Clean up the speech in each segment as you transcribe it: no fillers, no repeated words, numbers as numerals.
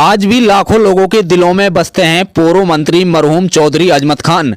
आज भी लाखों लोगों के दिलों में बसते हैं पूर्व मंत्री मरहूम चौधरी अजमत खान।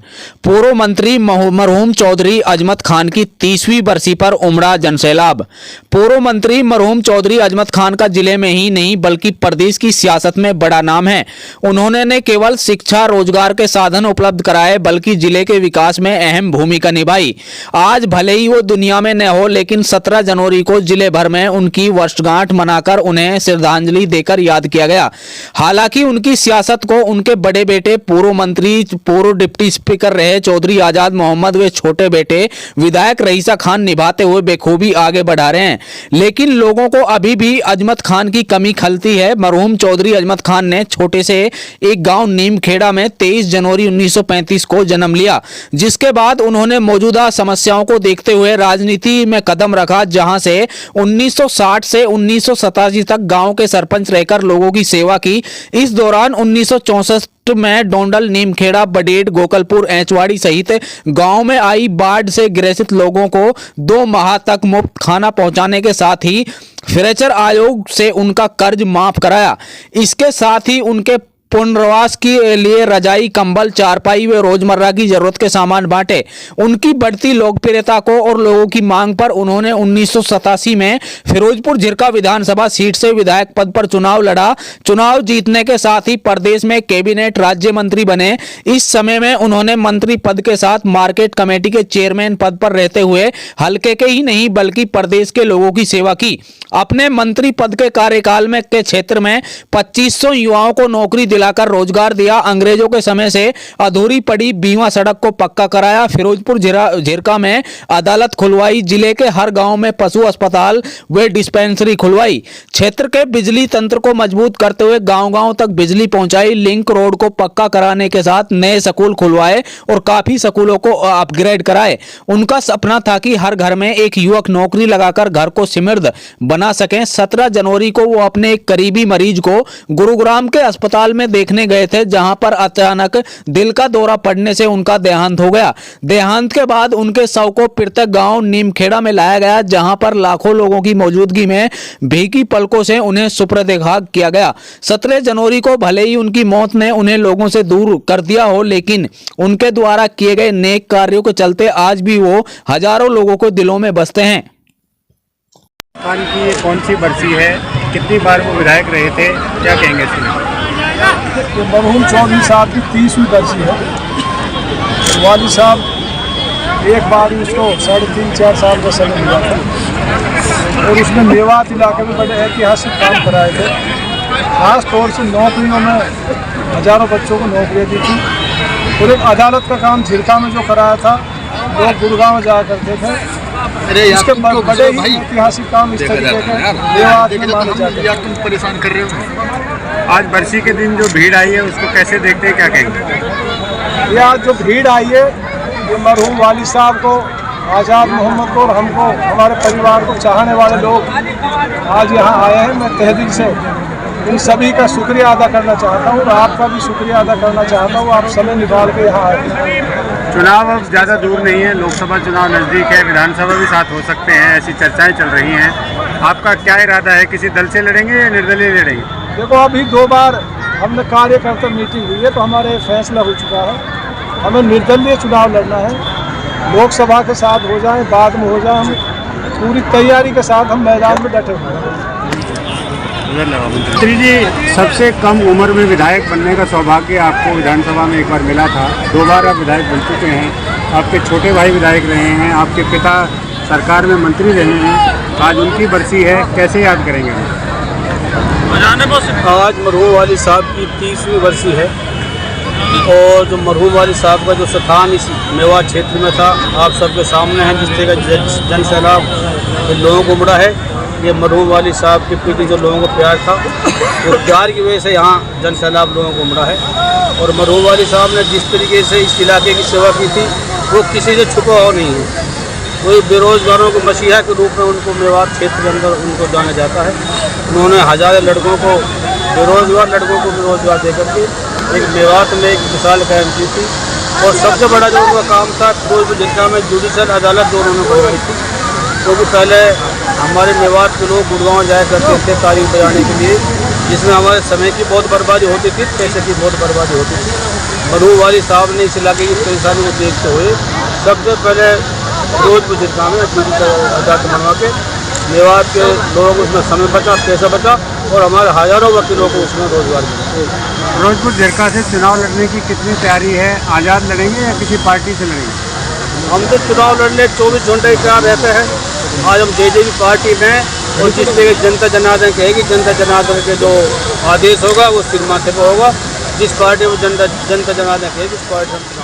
पूर्व मंत्री मरहूम चौधरी अजमत खान की 30वीं बरसी पर उमड़ा जनसैलाब। पूर्व मंत्री मरहूम चौधरी अजमत खान का जिले में ही नहीं बल्कि प्रदेश की सियासत में बड़ा नाम है। उन्होंने न केवल शिक्षा रोजगार के साधन उपलब्ध कराए बल्कि जिले के विकास में अहम भूमिका निभाई। आज भले ही वो दुनिया में न हो, लेकिन 17 जनवरी को जिले भर में उनकी वर्षगांठ मनाकर उन्हें श्रद्धांजलि देकर याद किया गया। हालांकि उनकी सियासत को उनके बड़े बेटे पूर्व मंत्री, पूर्व डिप्टी स्पीकर रहे चौधरी आजाद मोहम्मद व छोटे बेटे विधायक रईसा खान निभाते हुए बेखूबी आगे बढ़ा रहे हैं, लेकिन लोगों को अभी भी अजमत खान की कमी खलती है। मरहूम चौधरी अजमत खान ने छोटे से एक गांव नीमखेड़ा में 23 जनवरी 1935 को जन्म लिया, जिसके बाद उन्होंने मौजूदा समस्याओं को देखते हुए राजनीति में कदम रखा, जहां से 1960 से 1987 तक गांव के सरपंच रहकर लोगों की सेवा की। इस दौरान 1964 में डोंडल, नीमखेड़ा, बडेड़, गोकलपुर, एचवाड़ी सहित गांव में आई बाढ़ से ग्रसित लोगों को 2 माह तक मुफ्त खाना पहुंचाने के साथ ही फ्रेचर आयोग से उनका कर्ज माफ कराया। इसके साथ ही उनके पुनर्वास के लिए रजाई, कंबल, चारपाई व रोजमर्रा की जरूरत के सामान बांटे। उनकी बढ़ती लोकप्रियता को और लोगों की मांग पर उन्होंने 1987 में फिरोजपुर झिरका विधानसभा सीट से विधायक पद पर चुनाव लड़ा। चुनाव जीतने के साथ ही प्रदेश में कैबिनेट राज्य मंत्री बने। इस समय में उन्होंने मंत्री पद के साथ मार्केट कमेटी के चेयरमैन पद पर रहते हुए हल्के के ही नहीं बल्कि प्रदेश के लोगों की सेवा की। अपने मंत्री पद के कार्यकाल में के क्षेत्र में 2500 युवाओं को नौकरी दिलाकर रोजगार दिया। अंग्रेजों के समय से अधूरी पड़ी बीमा सड़क को पक्का कराया। फिरोजपुर झिरका में अदालत खुलवाई। जिले के हर गांव में पशु अस्पताल व डिस्पेंसरी खुलवाई। क्षेत्र के बिजली तंत्र को मजबूत करते हुए गांव-गांव तक बिजली पहुंचाई। लिंक रोड को पक्का कराने के साथ नए स्कूल खुलवाए और काफी स्कूलों को अपग्रेड कराए। उनका सपना था कि हर घर में एक युवक नौकरी लगाकर घर को समृद्ध बना सकें। 17 जनवरी को वो अपने एक करीबी मरीज को गुरुग्राम के अस्पताल में देखने गए थे, जहां पर अचानक दिल का दौरा पड़ने से उनका देहांत हो गया। देहांत के बाद उनके शव को पृथक गांव नीमखेड़ा में लाया गया, जहां पर लाखों लोगों की मौजूदगी में भीगी पलकों से उन्हें सुपुर्द खाक किया गया। 17 जनवरी को भले ही उनकी मौत ने उन्हें लोगों से दूर कर दिया हो, लेकिन उनके द्वारा किए गए नेक कार्यों के चलते आज भी वो हजारों लोगों को दिलों में बसते हैं। खान की ये कौन सी बरसी है, कितनी बार वो विधायक रहे थे, क्या कहेंगे इसमें? तो मरहूम चौधरी साहब की 30वीं बरसी है। वाली साहब एक बार ही उसको 3.5-4 साल का समय मिला था और उसने मेवात इलाके में बड़े ऐतिहासिक काम कराए थे। खास तौर से नौकरियों में हजारों बच्चों को नौकरियाँ दी थी और एक अदालत का काम झिरका में जो कराया था, लोग गुड़गांव जाया करते थे। इसके बड़े ही ऐतिहासिक काम इस तरीके के मेवात में माने जाते हैं। तुम परेशान कर रहे हो। आज बरसी के दिन जो भीड़ आई है उसको कैसे देखते हैं, क्या कहेंगे? ये आज जो भीड़ आई है, ये मरहूम वाली साहब को, आज़ाद मोहम्मद को और हमको, हमारे परिवार को चाहने वाले लोग आज यहाँ आए हैं। मैं तहे दिल से इन सभी का शुक्रिया अदा करना चाहता हूँ और आपका भी शुक्रिया अदा करना चाहता हूँ। आप समय निकाल के यहाँ आए। चुनाव अब ज़्यादा दूर नहीं है, लोकसभा चुनाव नज़दीक है, विधानसभा भी साथ हो सकते हैं, ऐसी चर्चाएं चल रही हैं। आपका क्या इरादा है, किसी दल से लड़ेंगे या निर्दलीय लड़ेंगे? देखो, अभी 2 बार हमने कार्यकर्ता मीटिंग हुई है तो हमारे फैसला हो चुका है। हमें निर्दलीय चुनाव लड़ना है। लोकसभा के साथ हो जाए, बाद में हो जाए, हम पूरी तैयारी के साथ हम मैदान में डटे हुए हैं। मंत्री जी, सबसे कम उम्र में विधायक बनने का सौभाग्य आपको विधानसभा में एक बार मिला था। 2 बार आप विधायक बन चुके हैं। आपके छोटे भाई विधायक रहे हैं, आपके पिता सरकार में मंत्री रहे हैं। आज उनकी बरसी है, कैसे याद करेंगे? आज मरहूम वाली साहब की 30वीं बरसी है और जो मरहूम वाली साहब का जो स्थान इस मेवात क्षेत्र में था, आप सबके सामने है। जिस तरह का जन सैलाब लोगों को उमड़ा है, ये मरहूम वाली साहब के प्रति जो लोगों को प्यार था, वो प्यार की वजह से यहाँ जन सैलाब लोगों को उमड़ा है। और मरहूम वाली साहब ने जिस तरीके से इस इलाके की सेवा की थी, वो किसी से छुपा हुआ नहीं है। कोई बेरोजगारों को मसीहा के रूप में उनको मेवात क्षेत्र के अंदर उनको जाना जाता है। उन्होंने हजारों लड़कों को, बेरोजगार लड़कों को रोजगार दे करके एक मेवात में एक मिसाल कायम की थी। और सबसे बड़ा जो उनका काम था, फिरोजपुर झिरका में जुडिशल अदालत जो उन्होंने बनवाई थी, क्योंकि पहले हमारे मेवात के लोग गुड़गांव जाया करते थे तारीख बजाने के लिए, जिसमें हमारे समय की बहुत बर्बादी होती थी, पैसे की बहुत बर्बादी होती थी। मरहूम वाली साहब ने इस इलाके की परेशानी को देखते हुए सबसे पहले फिरोजपुर जिला में आजाद बनवा के मेवात के लोगों को उसमें समय बचा, पैसा बचा और हमारे हज़ारों वकीलों को उसमें रोजगार मिला। फिरोजपुर जिरका से चुनाव लड़ने की कितनी तैयारी है? आज़ाद लड़ेंगे या किसी पार्टी से लड़ेंगे? हम तो चुनाव लड़ने 24 घंटे तैयार रहते हैं। आज हम जेजेपी पार्टी में और जिस तरह जनता जनार्दन कहेगी, जनता जनार्दन के जो आदेश होगा वो सिर माथे पर होगा। जिस पार्टी में जनता जनार्दन कहेगी उस पार्टी में